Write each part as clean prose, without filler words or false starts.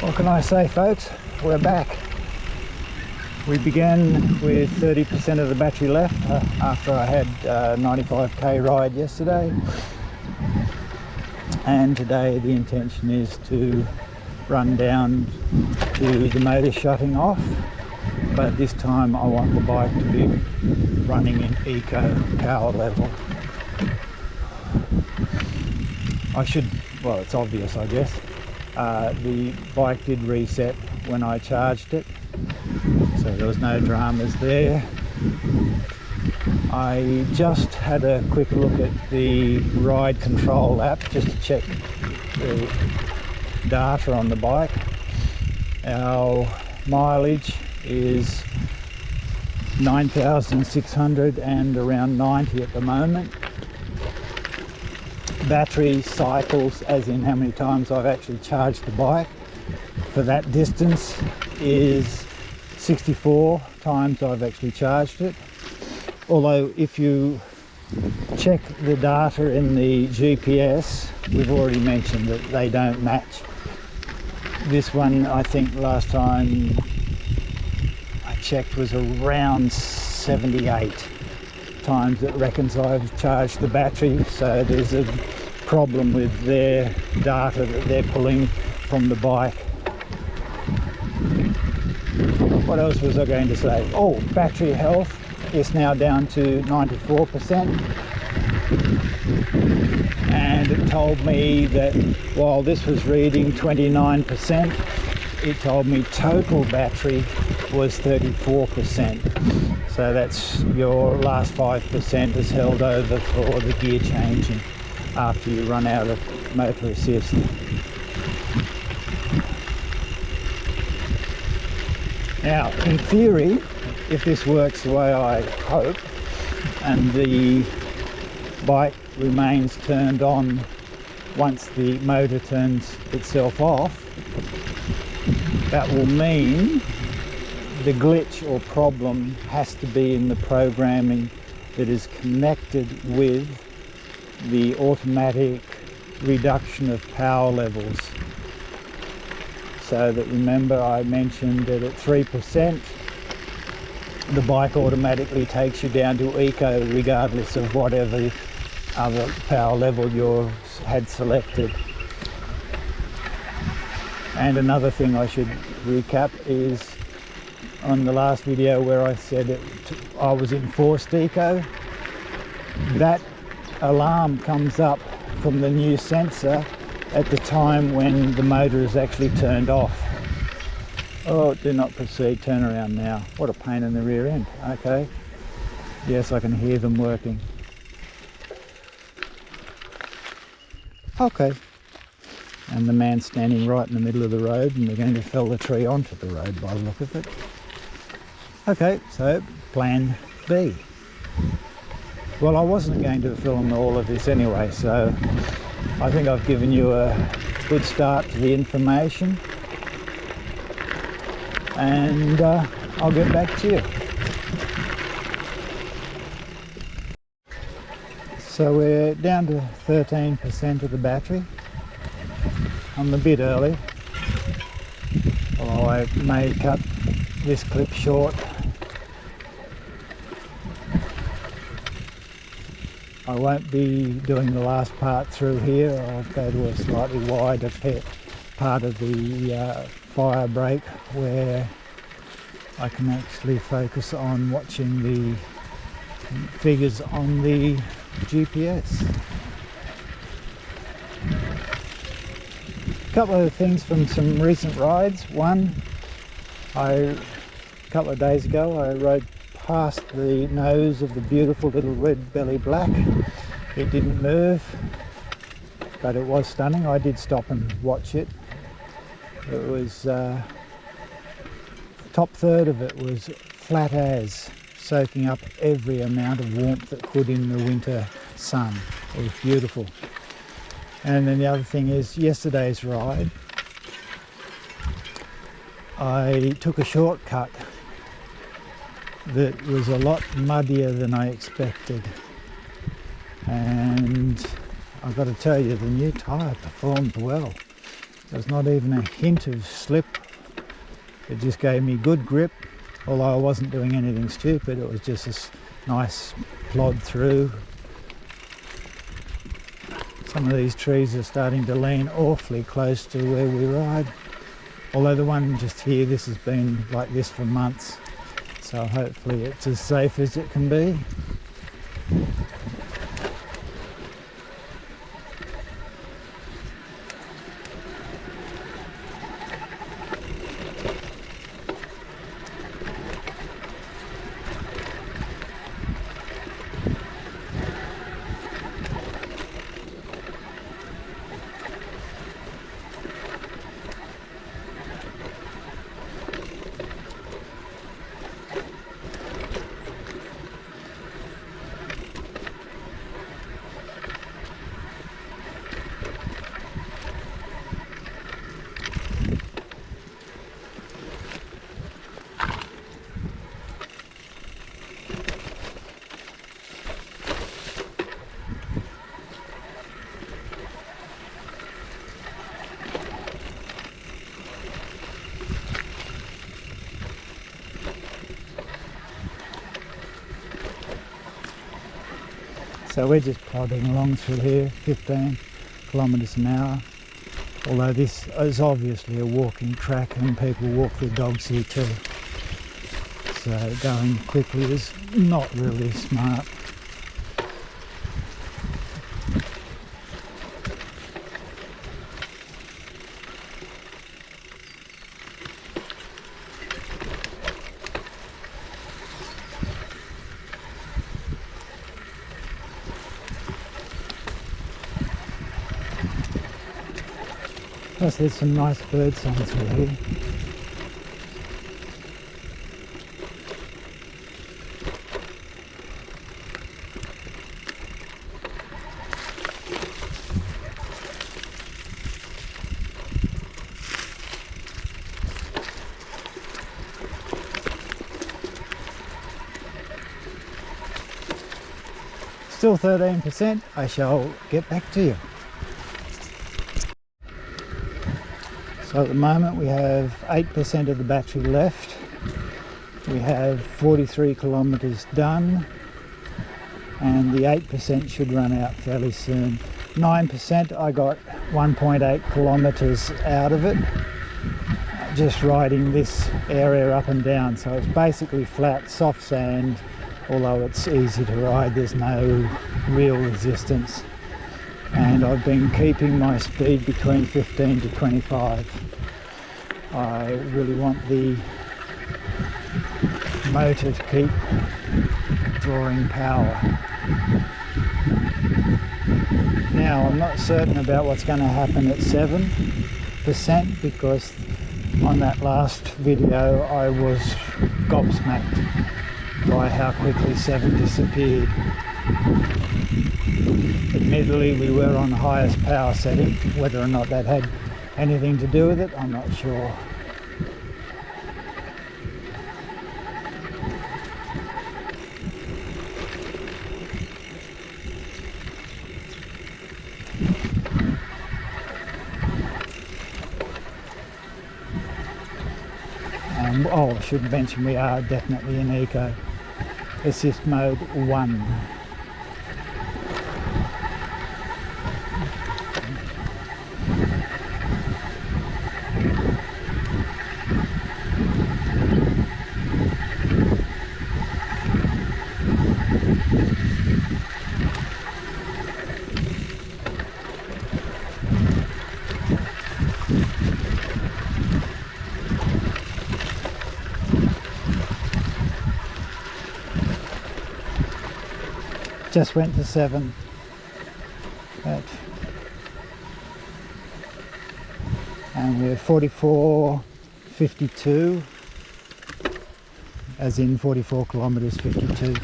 What can I say, folks? We're back. We began with 30% of the battery left after I had a 95k ride yesterday, and today the intention is to run down to the motor shutting off, but this time I want the bike to be running in eco power level. Well, it's obvious, I guess. The bike did reset when I charged it, so there was no dramas there. I just had a quick look at the ride control app just to check the data on the bike. Our mileage is 9,600 and around 90 at the moment. Battery cycles, as in how many times I've actually charged the bike for that distance, is 64 times I've actually charged it. Although if you check the data in the GPS, we've already mentioned that they don't match. This one, I think last time I checked, was around 78 times it reckons I've charged the battery, so there's a problem with their data that they're pulling from the bike. What else was I going to say? Oh, battery health is now down to 94%, and it told me that while this was reading 29%, it told me total battery was 34%. So that's your last 5% is held over for the gear changing after you run out of motor assist. Now, in theory, if this works the way I hope, and the bike remains turned on once the motor turns itself off, that will mean the glitch or problem has to be in the programming that is connected with the automatic reduction of power levels. So that, remember, I mentioned that at 3% the bike automatically takes you down to eco regardless of whatever other power level you had selected. And another thing I should recap is on the last video where I said I was in forced eco, that alarm comes up from the new sensor at the time when the motor is actually turned off. Oh, do not proceed, turn around now. What a pain in the rear end. Okay, yes, I can hear them working. Okay, and the man standing right in the middle of the road, and they're going to fell the tree onto the road by the look of it. Okay, so plan B. Well, I wasn't going to film all of this anyway, so I think I've given you a good start to the information, and I'll get back to you. So we're down to 13% of the battery. I'm a bit early, although I may cut this clip short. I won't be doing the last part through here. I'll go to a slightly wider part of the fire break where I can actually focus on watching the figures on the GPS. A couple of things from some recent rides. One, a couple of days ago I rode past the nose of the beautiful little red belly black. It didn't move, but it was stunning. I did stop and watch it. It was the top third of it was flat as, soaking up every amount of warmth it could in the winter sun. It was beautiful. And then the other thing is, yesterday's ride I took a shortcut that was a lot muddier than I expected, and I've got to tell you, the new tyre performed well. There's not even a hint of slip. It just gave me good grip, although I wasn't doing anything stupid. It was just a nice plod through. Some of these trees are starting to lean awfully close to where we ride. Although the one just here, this has been like this for months. So hopefully it's as safe as it can be. So we're just plodding along through here, 15 kilometres an hour. Although this is obviously a walking track and people walk their dogs here too. So going quickly is not really smart. Plus there's some nice bird songs through here. Still 13%, I shall get back to you. So at the moment we have 8% of the battery left. We have 43 kilometres done and the 8% should run out fairly soon. 9%, I got 1.8 kilometres out of it, just riding this area up and down. So it's basically flat, soft sand, although it's easy to ride, there's no real resistance. And I've been keeping my speed between 15 to 25. I really want the motor to keep drawing power. Now I'm not certain about what's going to happen at 7% because on that last video I was gobsmacked by how quickly 7 disappeared. Admittedly, we were on the highest power setting. Whether or not that had anything to do with it, I'm not sure. Oh, I should mention we are definitely in eco. Assist mode 1. Just went to 7. And we're 44.52, as in 44 kilometres 52.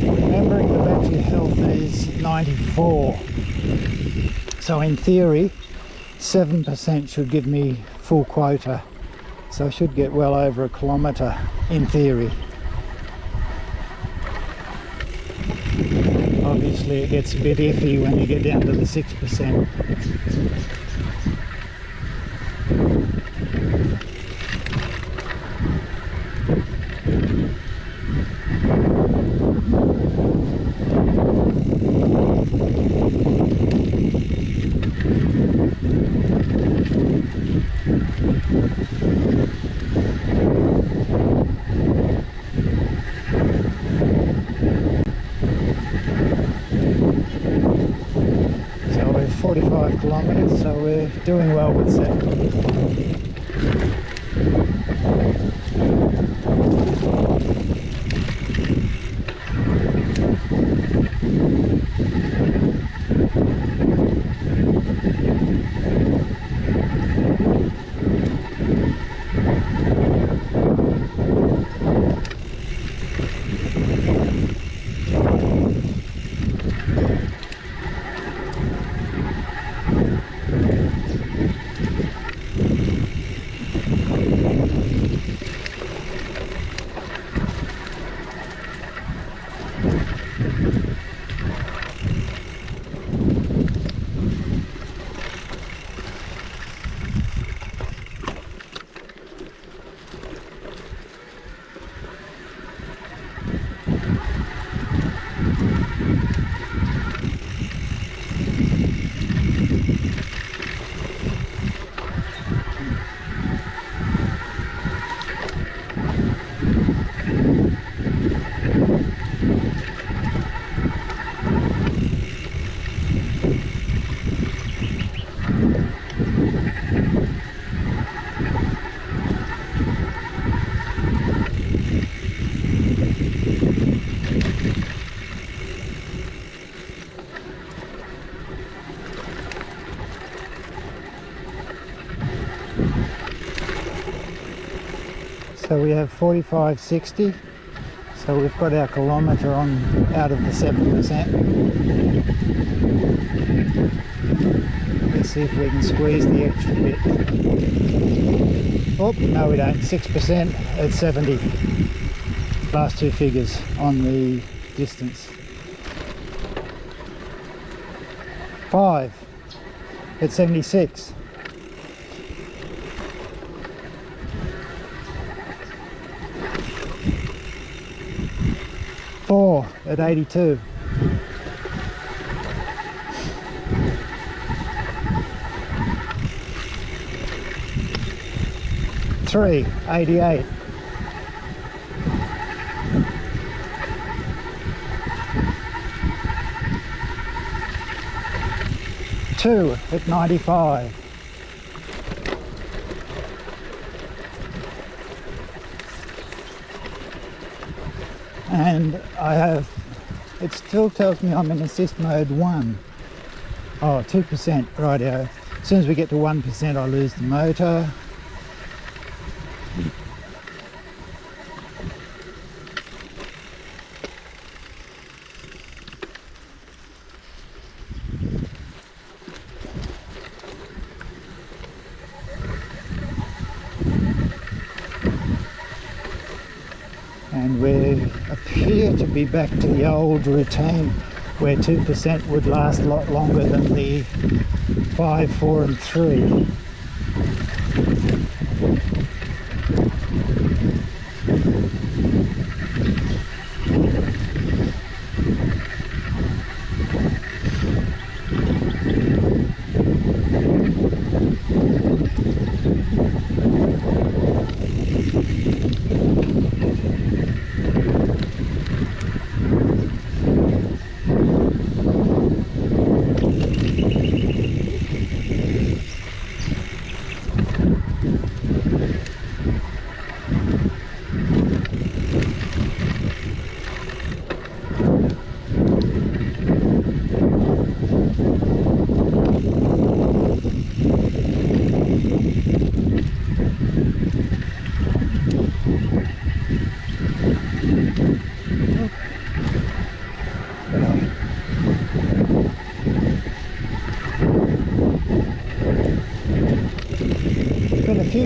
Remembering the battery health is 94. So in theory, 7% should give me full quota. So I should get well over a kilometre in theory. Obviously it gets a bit iffy when you get down to the 6%. So we're 45 kilometres, so we're doing well with 7. So we have 45.60, so we've got our kilometre on out of the 7%. Let's see if we can squeeze the extra bit. Oh, no we don't, 6% at 70. Last two figures on the distance. 5 at 76. 4 at 82. 3, 88. 2 at 95. And I have, it still tells me I'm in assist mode 1. Oh, 2%, rightio. As soon as we get to 1%, I lose the motor. And we appear to be back to the old routine where 2% would last a lot longer than the 5, 4 and 3.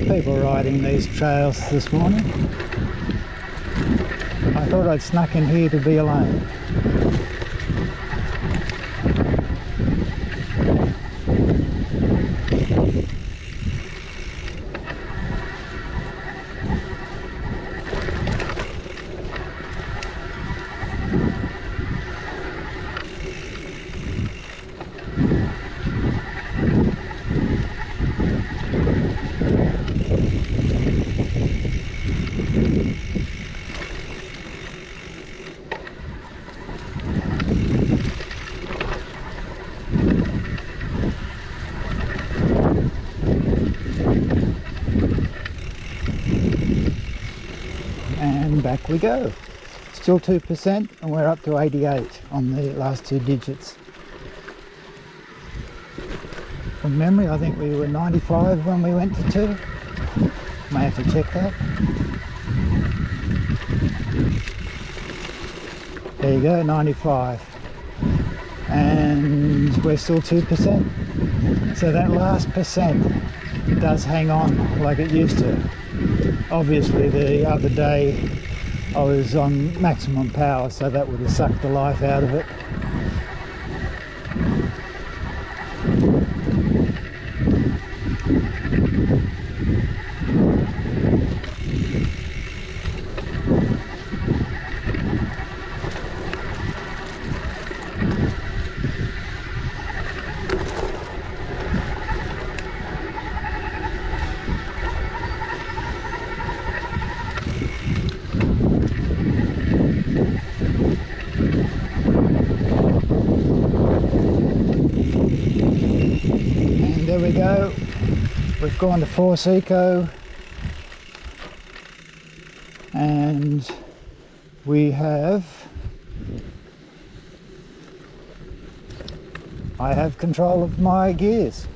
few people riding these trails this morning. I thought I'd snuck in here to be alone. And back we go. Still 2% and we're up to 88 on the last two digits. From memory, I think we were 95 when we went to 2. May have to check that. There you go, 95. And we're still 2%. So that last percent does hang on like it used to. Obviously the other day I was on maximum power, so that would have sucked the life out of it. There we go, we've gone to Force Eco and I have control of my gears.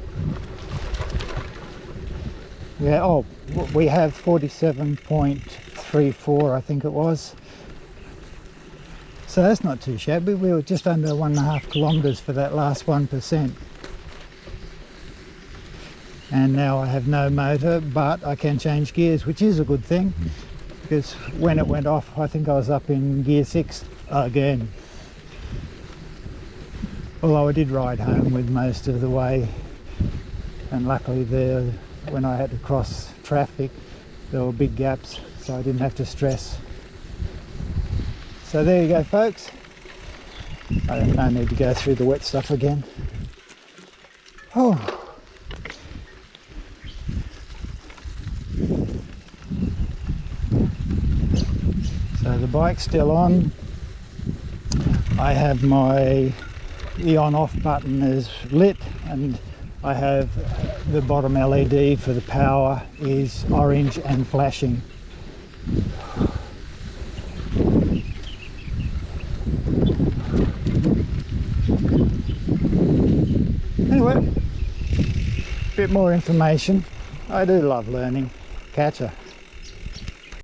Yeah, oh, we have 47.34 I think it was. So that's not too shabby. We were just under 1.5 kilometres for that last 1%. And now I have no motor, but I can change gears, which is a good thing, because when it went off, I think I was up in gear 6 again. Although I did ride home with most of the way, and luckily when I had to cross traffic, there were big gaps, so I didn't have to stress. So there you go, folks. I don't need to go through the wet stuff again. Oh. So the bike's still on. I have my on off button is lit, and I have the bottom LED for the power is orange and flashing. Anyway, a bit more information. I do love learning. Catch ya.